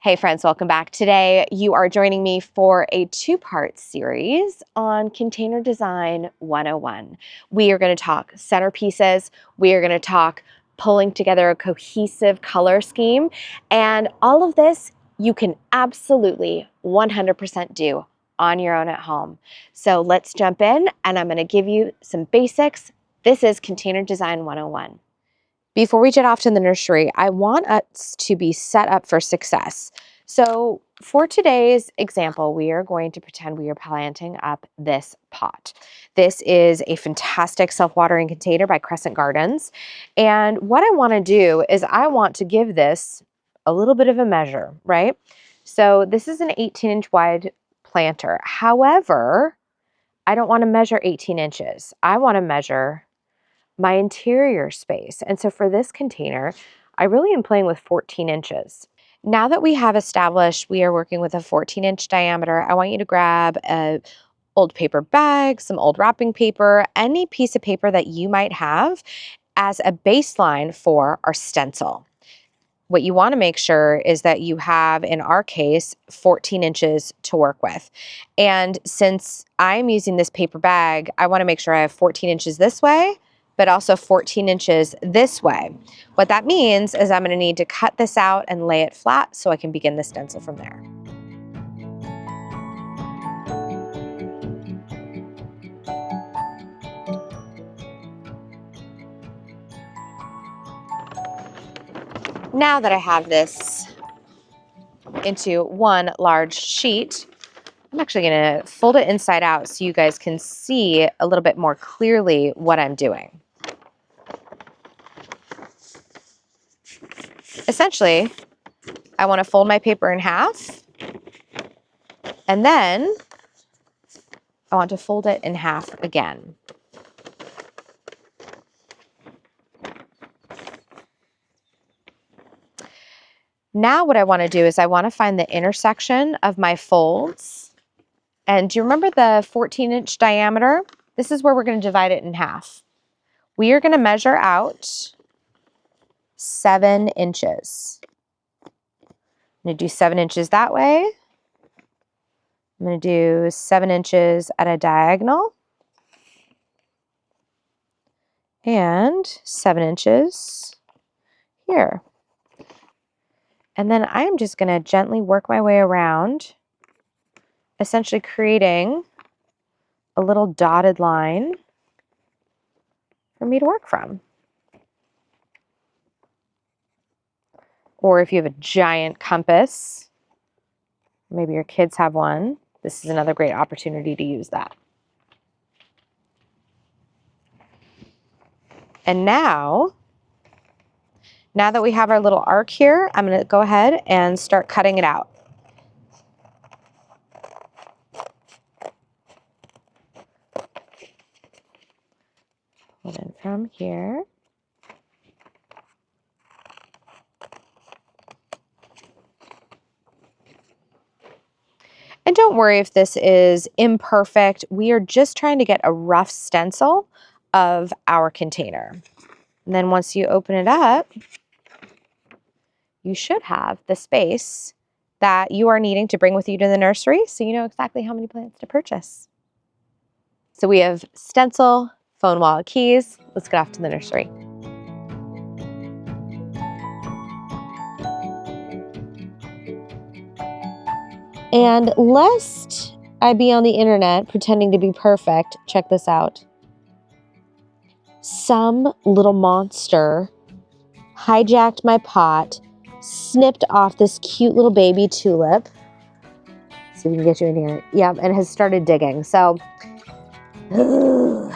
Hey friends, welcome back. Today you are joining me for a two-part series on Container Design 101. We are going to talk centerpieces, we are going to talk pulling together a cohesive color scheme, and all of this you can absolutely 100% do on your own at home. So let's jump in and I'm going to give you some basics. This is Container Design 101. Before we jet off to the nursery, I want us to be set up for success. So for today's example, we are going to pretend we are planting up this pot. This is a fantastic self-watering container by Crescent Gardens. And what I want to do is I want to give this a little bit of a measure, right? So this is an 18-inch wide planter. However, I don't want to measure 18 inches. I want to measure my interior space. And so for this container, I really am playing with 14 inches. Now that we have established we are working with a 14-inch diameter, I want you to grab a old paper bag, some old wrapping paper, any piece of paper that you might have as a baseline for our stencil. What you want to make sure is that you have, in our case, 14 inches to work with. And since I'm using this paper bag, I want to make sure I have 14 inches this way, but also 14 inches this way. What that means is I'm going to need to cut this out and lay it flat so I can begin the stencil from there. Now that I have this into one large sheet, I'm actually going to fold it inside out so you guys can see a little bit more clearly what I'm doing. Essentially, I want to fold my paper in half, and then I want to fold it in half again. Now what I want to do is I want to find the intersection of my folds. And do you remember the 14-inch diameter? This is where we're going to divide it in half. We are going to measure out 7 inches. I'm going to do 7 inches that way. I'm going to do 7 inches at a diagonal. And 7 inches here. And then I'm just going to gently work my way around, essentially creating a little dotted line for me to work from. Or if you have a giant compass, maybe your kids have one, this is another great opportunity to use that. And now that we have our little arc here, I'm going to go ahead and start cutting it out. Pull it in from here. And don't worry if this is imperfect. We are just trying to get a rough stencil of our container. And then once you open it up, you should have the space that you are needing to bring with you to the nursery so you know exactly how many plants to purchase. So we have stencil, phone wallet, keys. Let's get off to the nursery. And lest I be on the internet pretending to be perfect, check this out. Some little monster hijacked my pot, snipped off this cute little baby tulip. See if we can get you in here. Yep, and has started digging. So, all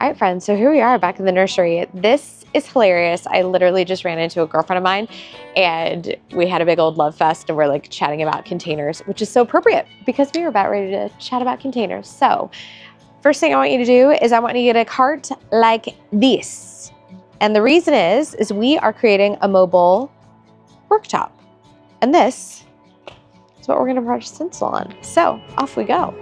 right, friends, so here we are back in the nursery. This is hilarious. I literally just ran into a girlfriend of mine and we had a big old love fest and we're like chatting about containers, which is so appropriate because we were about ready to chat about containers. So first thing I want you to do is I want you to get a cart like this. And the reason is we are creating a mobile worktop. And this is what we're gonna brush stencil on. So off we go.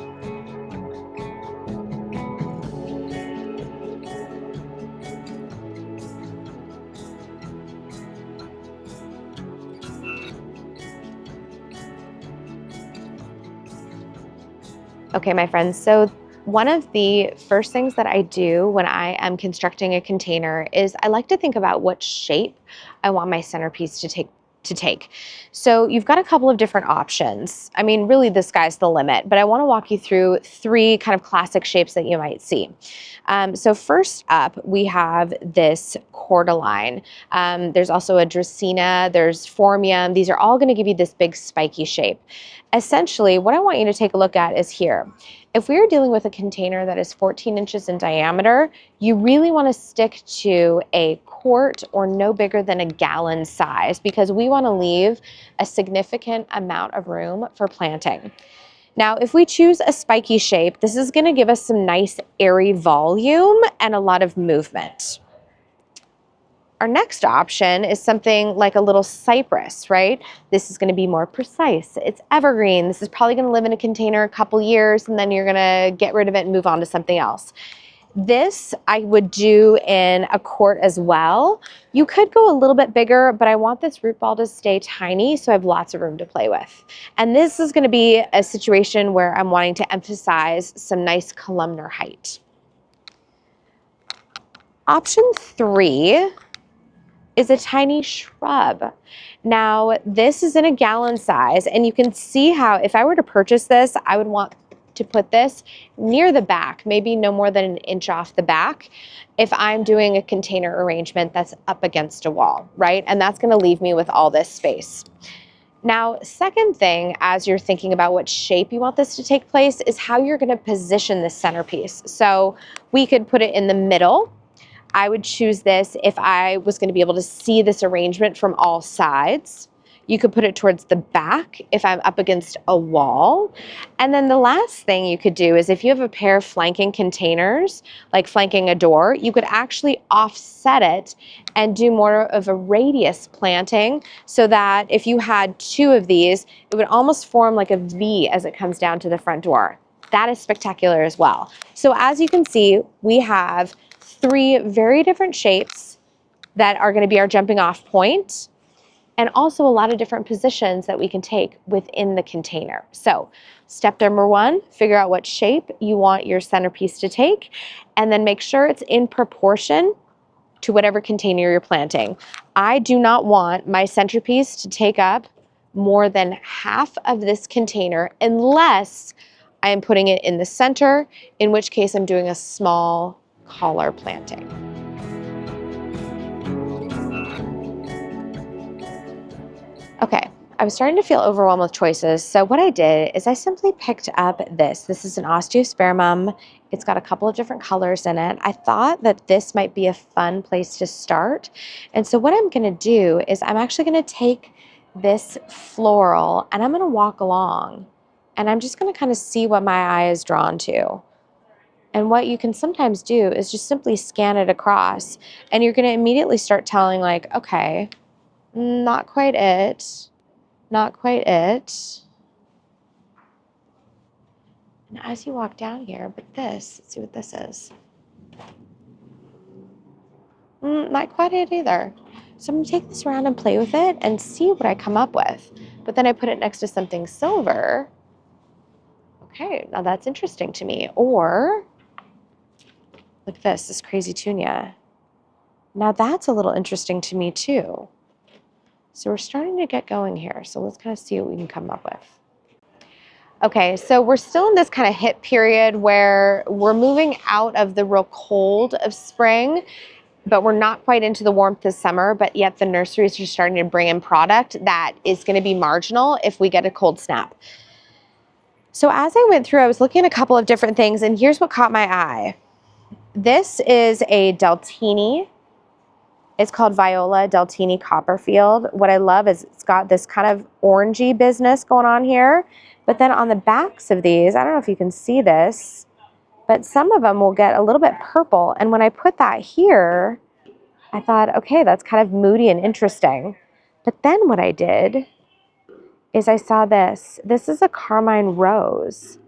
Okay, my friends, so one of the first things that I do when I am constructing a container is I like to think about what shape I want my centerpiece to take. So you've got a couple of different options. I mean, really the sky's the limit, but I want to walk you through three kind of classic shapes that you might see. So first up, we have this cordyline. There's also a dracaena, there's phormium. These are all going to give you this big spiky shape. Essentially, what I want you to take a look at is here. If we are dealing with a container that is 14 inches in diameter, you really want to stick to a quart or no bigger than a gallon size because we want to leave a significant amount of room for planting. Now, if we choose a spiky shape, this is going to give us some nice airy volume and a lot of movement. Our next option is something like a little cypress, right? This is going to be more precise. It's evergreen. This is probably going to live in a container a couple years and then you're going to get rid of it and move on to something else. This I would do in a quart as well. You could go a little bit bigger, but I want this root ball to stay tiny so I have lots of room to play with. And this is going to be a situation where I'm wanting to emphasize some nice columnar height. Option 3 is a tiny shrub. Now, this is in a gallon size, and you can see how if I were to purchase this, I would want to put this near the back, maybe no more than an inch off the back, if I'm doing a container arrangement that's up against a wall, right? And that's gonna leave me with all this space. Now, second thing, as you're thinking about what shape you want this to take place, is how you're gonna position this centerpiece. So we could put it in the middle. I would choose this if I was going to be able to see this arrangement from all sides. You could put it towards the back if I'm up against a wall. And then the last thing you could do is if you have a pair of flanking containers, like flanking a door, you could actually offset it and do more of a radius planting so that if you had two of these, it would almost form like a V as it comes down to the front door. That is spectacular as well. So as you can see, we have three very different shapes that are going to be our jumping off point, and also a lot of different positions that we can take within the container. So step number 1, figure out what shape you want your centerpiece to take, and then make sure it's in proportion to whatever container you're planting. I do not want my centerpiece to take up more than half of this container unless I am putting it in the center, in which case I'm doing a small collar planting. Okay, I was starting to feel overwhelmed with choices, so what I did is I simply picked up this. This is an osteospermum. It's got a couple of different colors in it. I thought that this might be a fun place to start, and so what I'm going to do is I'm actually going to take this floral and I'm going to walk along, and I'm just going to kind of see what my eye is drawn to. And what you can sometimes do is just simply scan it across, and you're going to immediately start telling like, okay, not quite it, not quite it. And as you walk down here, but this, let's see what this is. Not quite it either. So I'm going to take this around and play with it and see what I come up with. But then I put it next to something silver. Okay, now that's interesting to me. Or look at this crazy tunia. Now that's a little interesting to me too. So we're starting to get going here. So let's kind of see what we can come up with. Okay, so we're still in this kind of hip period where we're moving out of the real cold of spring, but we're not quite into the warmth this summer, but yet the nurseries are starting to bring in product that is going to be marginal if we get a cold snap. So as I went through, I was looking at a couple of different things, and here's what caught my eye. This is a Deltini. It's called Viola Deltini Copperfield. What I love is it's got this kind of orangey business going on here, but then on the backs of these, I don't know if you can see this, but some of them will get a little bit purple. And when I put that here, I thought, okay, that's kind of moody and interesting. But then what I did is I saw this. This is a carmine rose.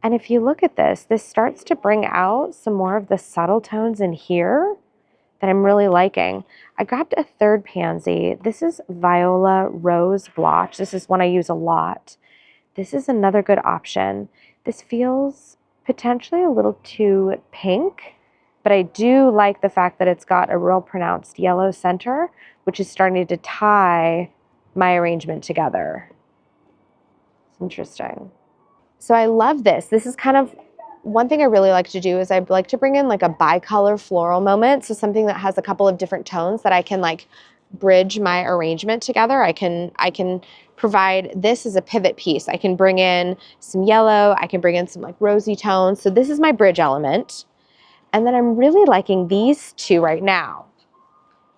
And if you look at this, this starts to bring out some more of the subtle tones in here that I'm really liking. I grabbed a third pansy. This is Viola Rose Blotch. This is one I use a lot. This is another good option. This feels potentially a little too pink, but I do like the fact that it's got a real pronounced yellow center, which is starting to tie my arrangement together. It's interesting. So I love this. This is kind of one thing I really like to do is I like to bring in like a bicolor floral moment. So something that has a couple of different tones that I can like bridge my arrangement together. I can provide this as a pivot piece. I can bring in some yellow. I can bring in some like rosy tones. So this is my bridge element. And then I'm really liking these two right now.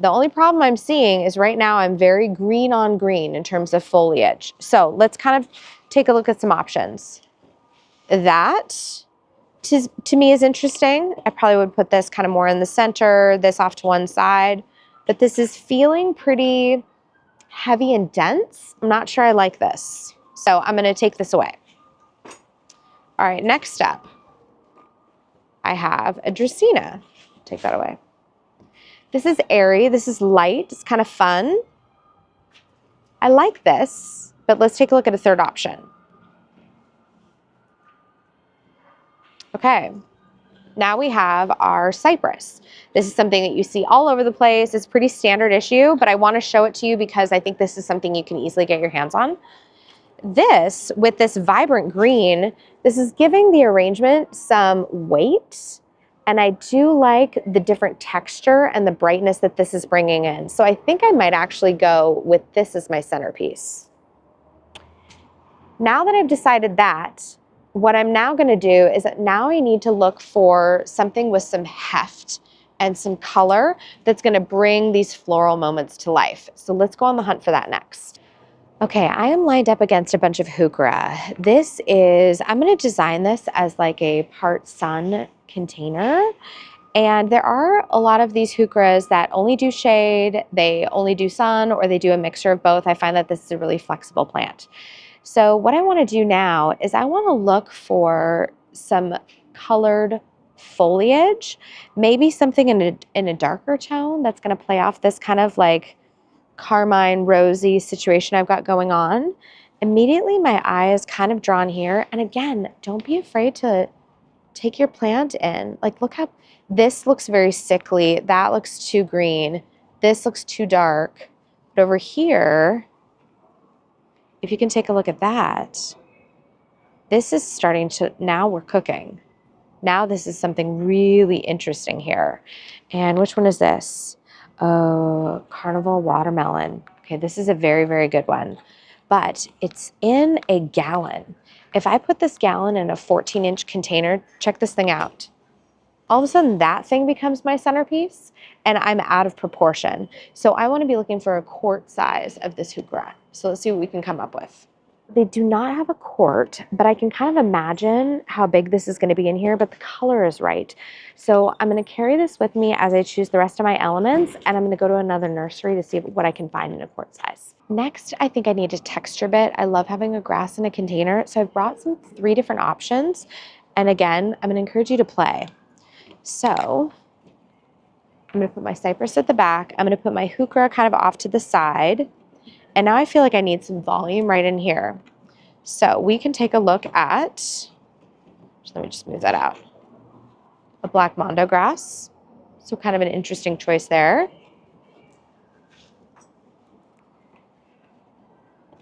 The only problem I'm seeing is right now I'm very green on green in terms of foliage. So let's kind of take a look at some options. That to me is interesting. I probably would put this kind of more in the center, this off to one side, but this is feeling pretty heavy and dense. I'm not sure I like this. So I'm gonna take this away. All right, next up, I have a Dracaena. Take that away. This is airy, this is light, it's kind of fun. I like this, but let's take a look at a third option. Okay, now we have our cypress. This is something that you see all over the place. It's pretty standard issue, but I want to show it to you because I think this is something you can easily get your hands on. This, with this vibrant green, this is giving the arrangement some weight, and I do like the different texture and the brightness that this is bringing in. So I think I might actually go with this as my centerpiece. Now that I've decided that, what I'm now going to do is that now I need to look for something with some heft and some color that's going to bring these floral moments to life. So let's go on the hunt for that next. Okay, I am lined up against a bunch of heuchera. This is, I'm going to design this as like a part sun container. And there are a lot of these heucheras that only do shade, they only do sun, or they do a mixture of both. I find that this is a really flexible plant. So what I want to do now is I want to look for some colored foliage, maybe something in a darker tone that's going to play off this kind of like carmine rosy situation I've got going on. Immediately my eye is kind of drawn here. And again, don't be afraid to take your plant in. Like, look how this looks very sickly. That looks too green. This looks too dark. But over here, if you can take a look at that, this is starting to, now we're cooking. Now this is something really interesting here. And which one is this? Oh, Carnival Watermelon. Okay, this is a very, very good one. But it's in a gallon. If I put this gallon in a 14-inch container, check this thing out. All of a sudden that thing becomes my centerpiece and I'm out of proportion. So I want to be looking for a quart size of this heuchera. So let's see what we can come up with. They do not have a quart, but I can kind of imagine how big this is going to be in here, but the color is right. So I'm going to carry this with me as I choose the rest of my elements, and I'm going to go to another nursery to see what I can find in a quart size. Next, I think I need a texture bit. I love having a grass in a container, so I've brought 3 different options. And again, I'm going to encourage you to play. So I'm going to put my cypress at the back. I'm going to put my heuchera kind of off to the side. And now I feel like I need some volume right in here. So we can take a look at, let me just move that out, a black mondo grass. So kind of an interesting choice there.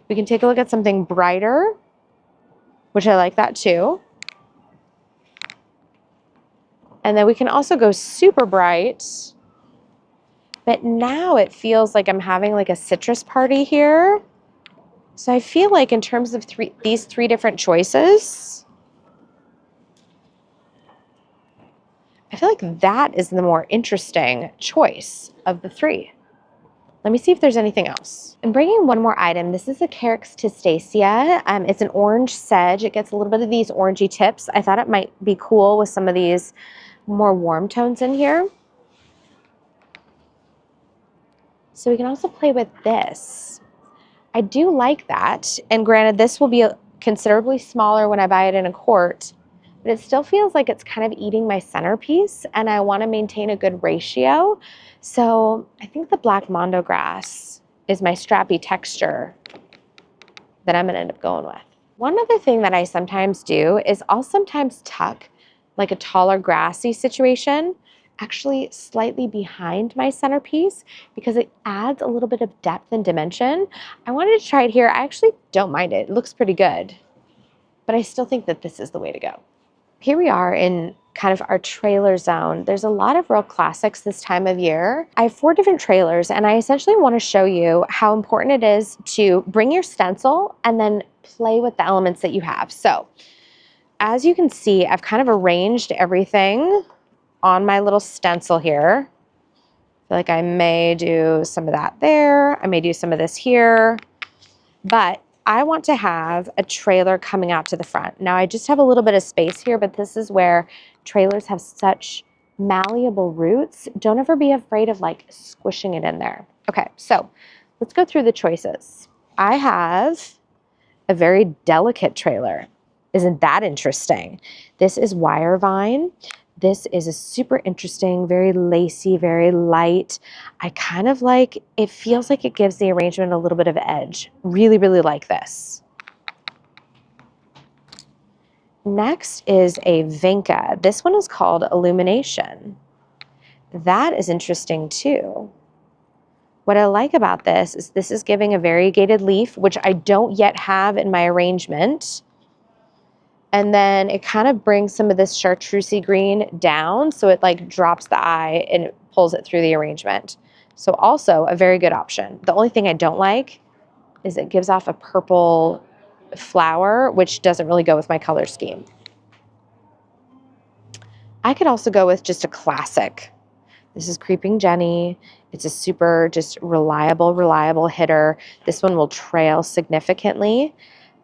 We can take a look at something brighter, which I like that too. And then we can also go super bright. But now it feels like I'm having like a citrus party here. So I feel like in terms of these 3 different choices, I feel like that is the more interesting choice of the 3. Let me see if there's anything else. I'm bringing one more item. This is a Carex testacea. It's an orange sedge. It gets a little bit of these orangey tips. I thought it might be cool with some of these more warm tones in here. So we can also play with this. I do like that. And granted, this will be considerably smaller when I buy it in a quart, but it still feels like it's kind of eating my centerpiece and I want to maintain a good ratio. So I think the black mondo grass is my strappy texture that I'm going to end up going with. One other thing that I sometimes do is I'll sometimes tuck like a taller grassy situation actually slightly behind my centerpiece because it adds a little bit of depth and dimension. I wanted to try it here. I actually don't mind it. It looks pretty good, but I still think that this is the way to go. Here we are in kind of our trailer zone. There's a lot of real classics this time of year. I have 4 different trailers, and I essentially want to show you how important it is to bring your stencil and then play with the elements that you have. So as you can see, I've kind of arranged everything on my little stencil here. I feel like I may do some of that there. I may do some of this here, but I want to have a trailer coming out to the front. Now I just have a little bit of space here, but this is where trailers have such malleable roots. Don't ever be afraid of like squishing it in there. Okay, so let's go through the choices. I have a very delicate trailer. Isn't that interesting? This is wire vine. This is a super interesting, very lacy, very light. I kind of like, it feels like it gives the arrangement a little bit of edge. Really, really like this. Next is a vinca. This one is called Illumination. That is interesting too. What I like about this is giving a variegated leaf, which I don't yet have in my arrangement. And then it kind of brings some of this chartreusey green down, so it like drops the eye and it pulls it through the arrangement. So also a very good option. The only thing I don't like is it gives off a purple flower, which doesn't really go with my color scheme. I could also go with just a classic. This is Creeping Jenny. It's a super just reliable hitter. This one will trail significantly,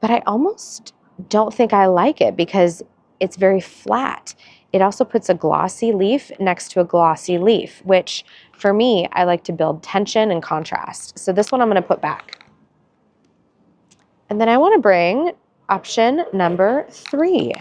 but I almost don't think I like it because it's very flat. It also puts a glossy leaf next to a glossy leaf, which for me, I like to build tension and contrast. So this one I'm going to put back. And then I want to bring option number 3.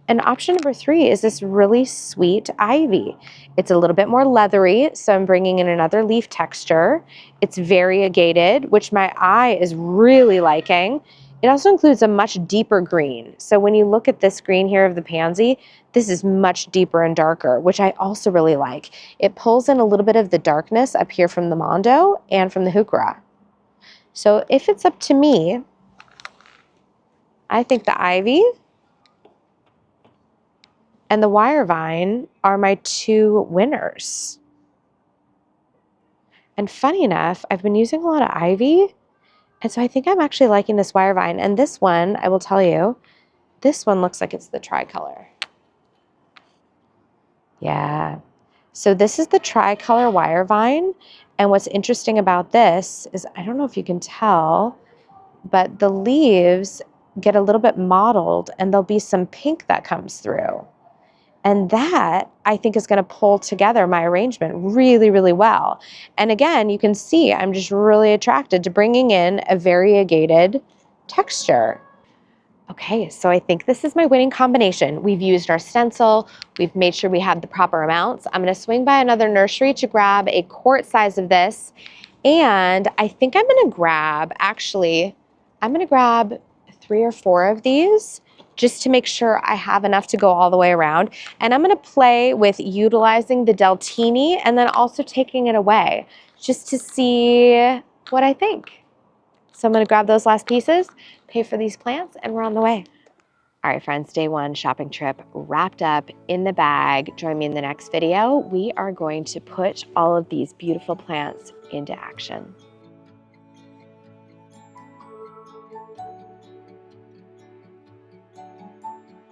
And option number 3 is this really sweet ivy. It's a little bit more leathery, so I'm bringing in another leaf texture. It's variegated, which my eye is really liking. It also includes a much deeper green. So when you look at this green here of the pansy, this is much deeper and darker, which I also really like. It pulls in a little bit of the darkness up here from the mondo and from the heuchera. So if it's up to me, I think the ivy and the wire vine are my 2 winners. And funny enough, I've been using a lot of ivy, and so I think I'm actually liking this wire vine. And this one, I will tell you, this one looks like it's the tricolor. Yeah. So this is the tricolor wire vine. And what's interesting about this is, I don't know if you can tell, but the leaves get a little bit mottled and there'll be some pink that comes through. And that, I think, is going to pull together my arrangement really, really well. And again, you can see I'm just really attracted to bringing in a variegated texture. Okay, so I think this is my winning combination. We've used our stencil. We've made sure we have the proper amounts. I'm going to swing by another nursery to grab a quart size of this. And I think I'm going to grab, actually, I'm going to grab 3 or 4 of these just to make sure I have enough to go all the way around. And I'm going to play with utilizing the Deltini and then also taking it away just to see what I think. So I'm going to grab those last pieces, pay for these plants, and we're on the way. All right, friends, day 1 shopping trip wrapped up in the bag. Join me in the next video. We are going to put all of these beautiful plants into action.